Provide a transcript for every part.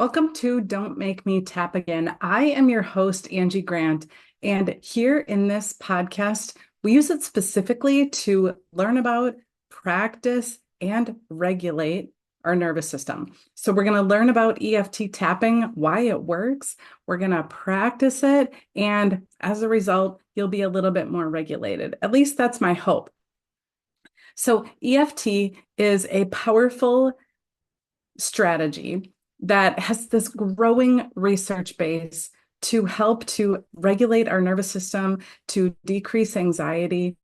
Welcome to Don't Make Me Tap Again. I am your host, Angie Grant, and here in this podcast, we use it specifically to learn about, practice, and regulate our nervous system. So we're going to learn about EFT tapping, why it works. We're going to practice it, and as a result, you'll be a little bit more regulated. At least that's my hope. So EFT is a powerful strategy that has this growing research base to help to regulate our nervous system, to decrease anxiety.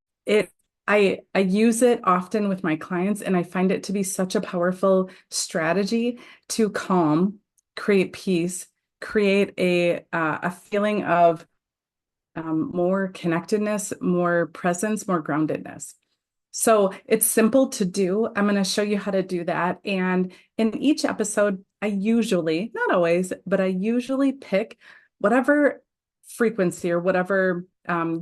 I use it often with my clients, and I find it to be such a powerful strategy to calm, create peace, create a feeling of more connectedness, more presence, more groundedness. So it's simple to do. I'm going to show you how to do that. And in each episode, I usually, not always, but I usually pick whatever frequency or whatever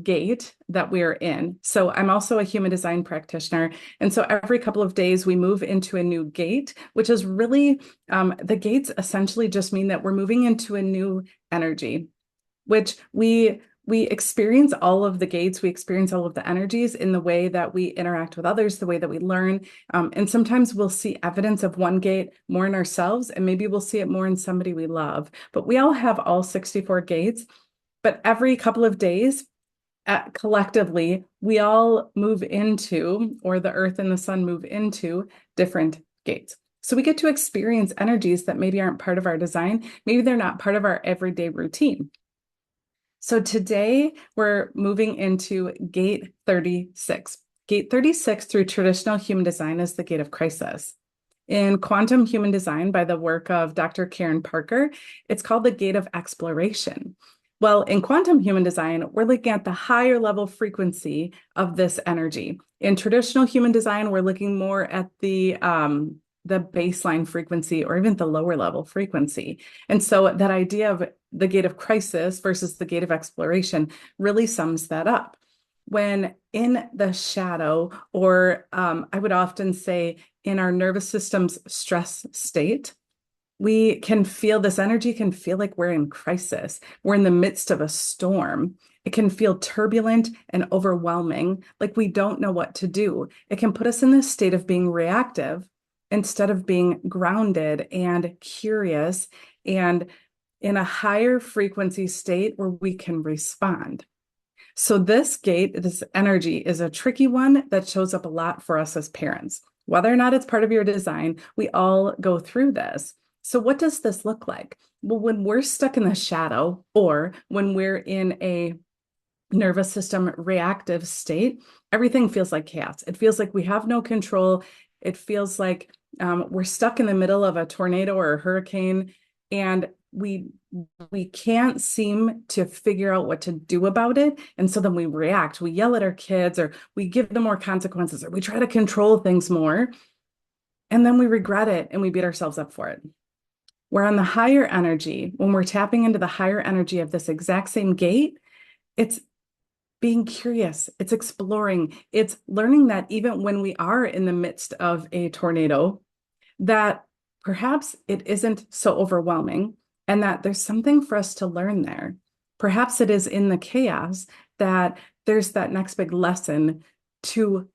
gate that we're in. So I'm also a human design practitioner. And so every couple of days, we move into a new gate, which is really the gates essentially just mean that we're moving into a new energy, which we experience all of the gates, we experience all of the energies in the way that we interact with others, the way that we learn. And sometimes we'll see evidence of one gate more in ourselves, and maybe we'll see it more in somebody we love. But we all have all 64 gates. But every couple of days, collectively, we all move into, or the earth and the sun move into different gates. So we get to experience energies that maybe aren't part of our design. Maybe they're not part of our everyday routine. So today we're moving into gate 36. Gate 36 through traditional human design is the gate of crisis. In quantum human design by the work of Dr. Karen Parker, it's called the gate of exploration. Well, in quantum human design, we're looking at the higher level frequency of this energy. In traditional human design, we're looking more at the baseline frequency or even the lower level frequency. And so that idea of the gate of crisis versus the gate of exploration really sums that up. When in the shadow, or I would often say in our nervous system's stress state, we can feel this energy can feel like we're in crisis. We're in the midst of a storm. It can feel turbulent and overwhelming, like we don't know what to do. It can put us in this state of being reactive instead of being grounded and curious and in a higher frequency state where we can respond. So this gate, this energy is a tricky one that shows up a lot for us as parents. Whether or not it's part of your design, we all go through this. So what does this look like? Well, when we're stuck in the shadow or when we're in a nervous system reactive state, everything feels like chaos. It feels like we have no control. It feels like we're stuck in the middle of a tornado or a hurricane, and we can't seem to figure out what to do about it. And so then we react. We yell at our kids, or we give them more consequences, or we try to control things more. And then we regret it and we beat ourselves up for it. Where on the higher energy, when we're tapping into the higher energy of this exact same gate, it's being curious, it's exploring, it's learning that even when we are in the midst of a tornado, that perhaps it isn't so overwhelming and that there's something for us to learn there. Perhaps it is in the chaos that there's that next big lesson to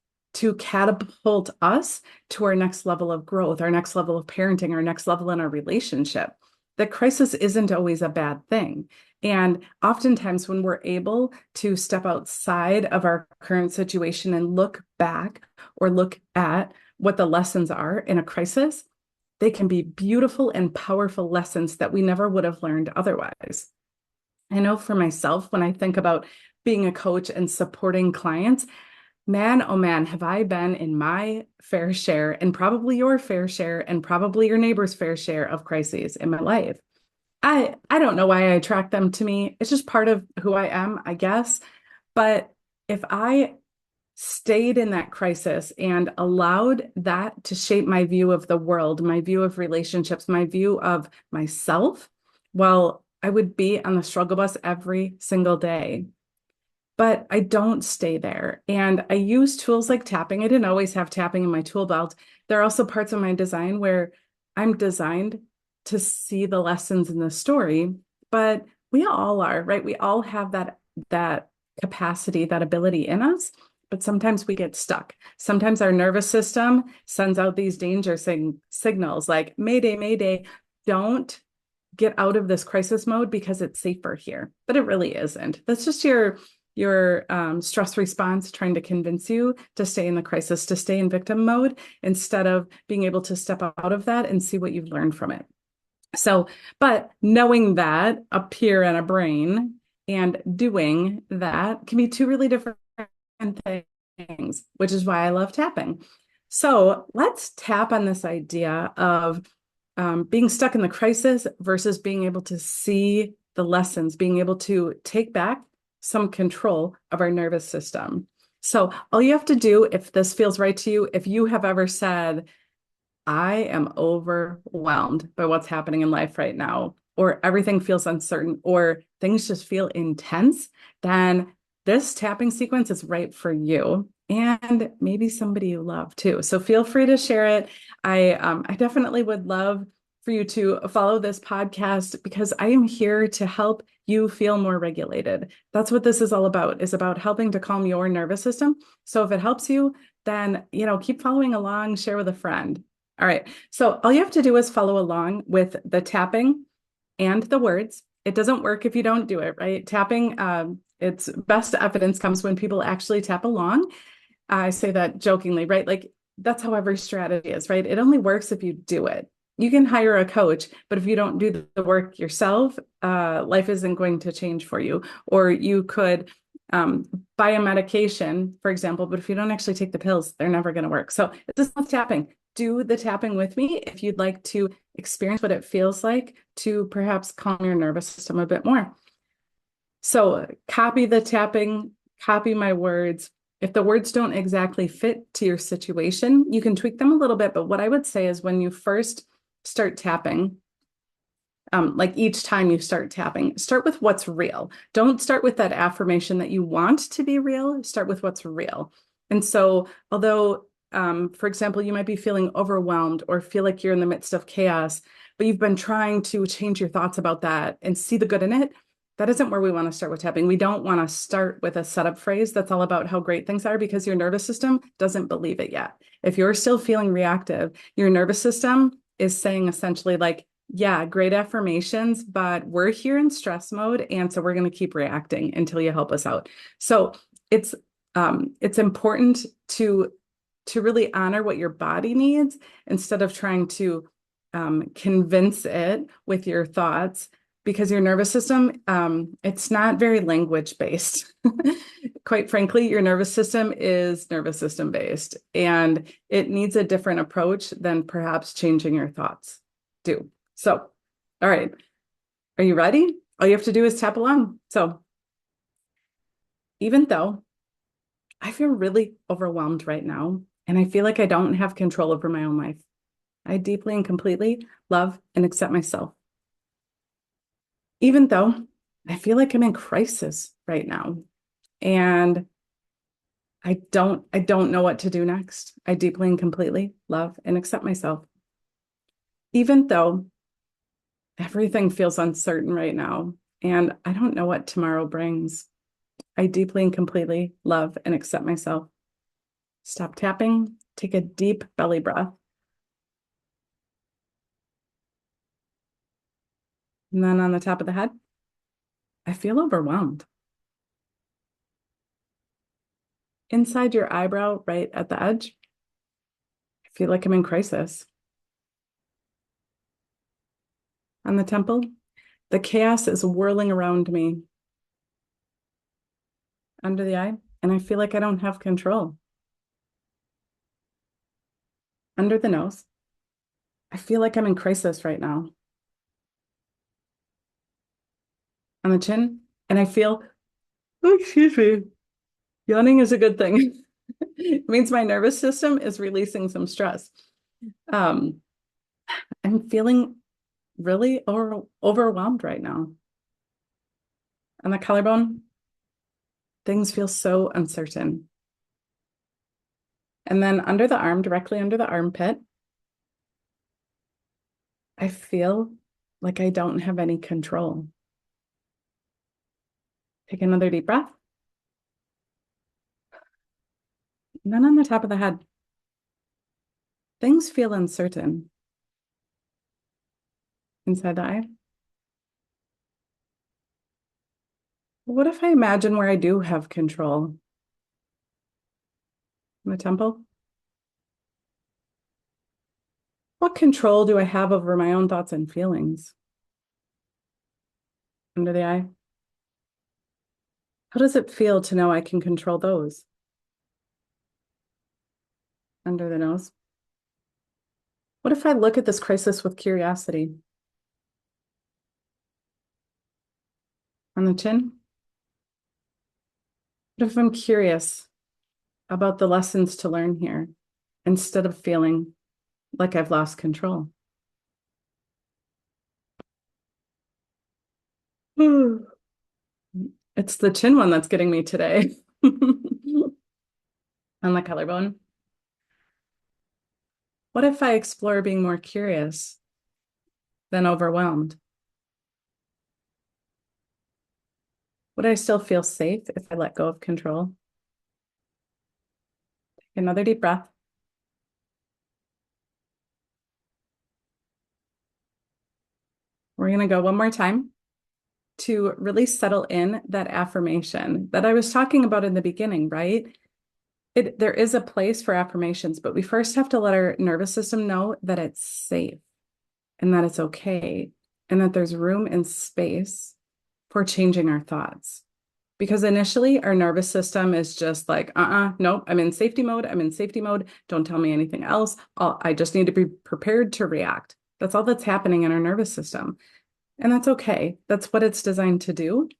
catapult us to our next level of growth, our next level of parenting, our next level in our relationship. That crisis isn't always a bad thing. And oftentimes when we're able to step outside of our current situation and look back or look at what the lessons are in a crisis, they can be beautiful and powerful lessons that we never would have learned otherwise. I know for myself, when I think about being a coach and supporting clients, man, oh man, have I been in my fair share and probably your fair share and probably your neighbor's fair share of crises in my life. I don't know why I attract them to me. It's just part of who I am, I guess. But if I stayed in that crisis and allowed that to shape my view of the world, my view of relationships, my view of myself, well, I would be on the struggle bus every single day. But I don't stay there. And I use tools like tapping. I didn't always have tapping in my tool belt. There are also parts of my design where I'm designed to see the lessons in the story, but we all are, right? We all have that capacity, that ability in us, but sometimes we get stuck. Sometimes our nervous system sends out these danger signals like mayday, mayday, don't get out of this crisis mode because it's safer here. But it really isn't. That's just your stress response trying to convince you to stay in the crisis, to stay in victim mode instead of being able to step out of that and see what you've learned from it. So, but knowing that up here in a brain and doing that can be two really different things, which is why I love tapping. So let's tap on this idea of being stuck in the crisis versus being able to see the lessons, being able to take back some control of our nervous system. So all you have to do, if this feels right to you, if you have ever said, I am overwhelmed by what's happening in life right now, or everything feels uncertain, or things just feel intense, then this tapping sequence is right for you and maybe somebody you love too. So feel free to share it. I definitely would love for you to follow this podcast because I am here to help you feel more regulated. That's what this is all about, is about helping to calm your nervous system. So if it helps you, then, keep following along, share with a friend. All right. So all you have to do is follow along with the tapping and the words. It doesn't work if you don't do it, right? Tapping, its best evidence comes when people actually tap along. I say that jokingly, right? Like that's how every strategy is, right? It only works if you do it. You can hire a coach, but if you don't do the work yourself, life isn't going to change for you. Or you could buy a medication, for example, but if you don't actually take the pills, they're never going to work. So this is tapping. Do the tapping with me if you'd like to experience what it feels like to perhaps calm your nervous system a bit more. So copy the tapping, copy my words. If the words don't exactly fit to your situation, you can tweak them a little bit. But what I would say is when you first start tapping, like each time you start tapping, start with what's real. Don't start with that affirmation that you want to be real. Start with what's real. And so, although, for example, you might be feeling overwhelmed or feel like you're in the midst of chaos, but you've been trying to change your thoughts about that and see the good in it, that isn't where we want to start with tapping. We don't want to start with a setup phrase that's all about how great things are because your nervous system doesn't believe it yet. If you're still feeling reactive, your nervous system is saying essentially like, yeah, great affirmations, but we're here in stress mode. And so we're going to keep reacting until you help us out. So it's important to really honor what your body needs instead of trying to convince it with your thoughts because your nervous system, it's not very language based. Quite frankly, your nervous system is nervous system based and it needs a different approach than perhaps changing your thoughts do. So, all right. Are you ready? All you have to do is tap along. So, even though I feel really overwhelmed right now, and I feel like I don't have control over my own life, I deeply and completely love and accept myself. Even though I feel like I'm in crisis right now, and I don't know what to do next. I deeply and completely love and accept myself. Even though everything feels uncertain right now, and I don't know what tomorrow brings. I deeply and completely love and accept myself. Stop tapping, take a deep belly breath. And then on the top of the head, I feel overwhelmed. Inside your eyebrow, right at the edge, I feel like I'm in crisis. On the temple, the chaos is whirling around me. Under the eye, and I feel like I don't have control. Under the nose, I feel like I'm in crisis right now. On the chin, and I feel, oh, excuse me, yawning is a good thing. It means my nervous system is releasing some stress. Um, I'm feeling really overwhelmed right now. On the collarbone, things feel so uncertain. And then under the arm, directly under the armpit, I feel like I don't have any control. Take another deep breath. None on the top of the head. Things feel uncertain inside the eye. What if I imagine where I do have control? In the temple? What control do I have over my own thoughts and feelings? Under the eye? How does it feel to know I can control those? Under the nose? What if I look at this crisis with curiosity? On the chin? What if I'm curious about the lessons to learn here instead of feeling like I've lost control? It's the chin one that's getting me today. On the collarbone. What if I explore being more curious than overwhelmed? Would I still feel safe if I let go of control? Take another deep breath. We're going to go one more time to really settle in that affirmation that I was talking about in the beginning, right? There is a place for affirmations, but we first have to let our nervous system know that it's safe and that it's okay and that there's room and space for changing our thoughts. Because initially our nervous system is just like, nope, I'm in safety mode. I'm in safety mode. Don't tell me anything else. I just need to be prepared to react. That's all that's happening in our nervous system. And that's okay. That's what it's designed to do.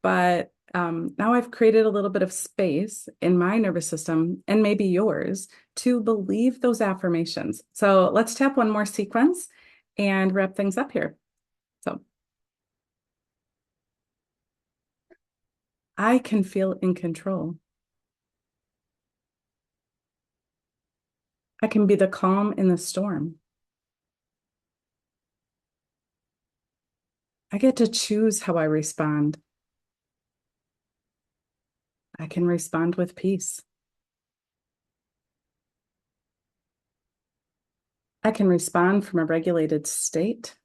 But now I've created a little bit of space in my nervous system and maybe yours to believe those affirmations. So let's tap one more sequence and wrap things up here. So I can feel in control. I can be the calm in the storm. I get to choose how I respond. I can respond with peace. I can respond from a regulated state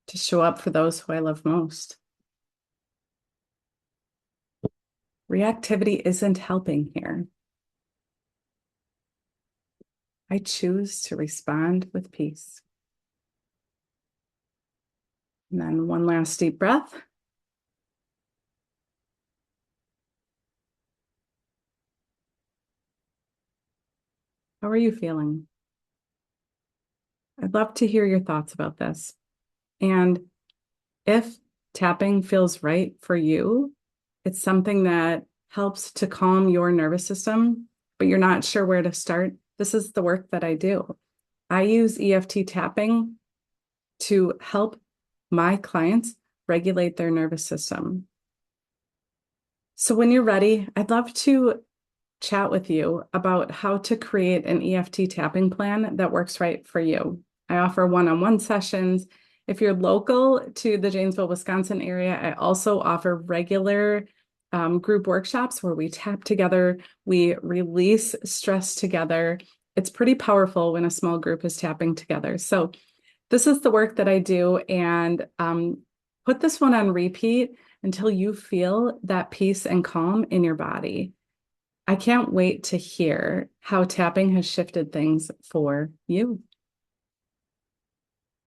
to show up for those who I love most. Reactivity isn't helping here. I choose to respond with peace. And then one last deep breath. How are you feeling? I'd love to hear your thoughts about this. And if tapping feels right for you, it's something that helps to calm your nervous system, but you're not sure where to start. This is the work that I do. I use EFT tapping to help my clients regulate their nervous system. So when you're ready, I'd love to chat with you about how to create an EFT tapping plan that works right for you. I offer one-on-one sessions. If you're local to the Janesville, Wisconsin area, I also offer regular group workshops where we tap together, we release stress together. It's pretty powerful when a small group is tapping together. So this is the work that I do, and put this one on repeat until you feel that peace and calm in your body. I can't wait to hear how tapping has shifted things for you.